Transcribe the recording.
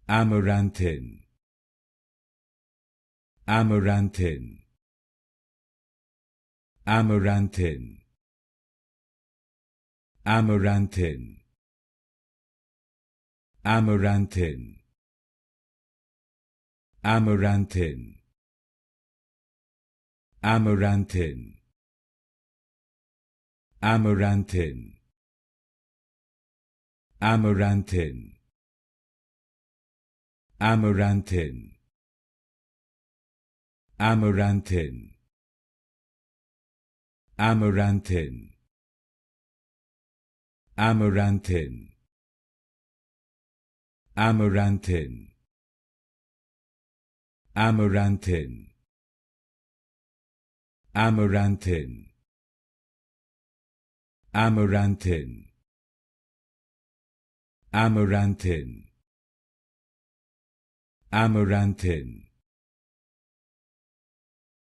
Amaranthine, Amaranthine, Amaranthine, Amaranthine, Amaranthine, Amaranthine, Amaranthine, Amaranthine, Amaranthine, Amaranthine, Amaranthine, Amaranthine, Amaranthine, Amaranthine, Amaranthine, Amaranthine, Amaranthine, Amaranthine, Amaranthine,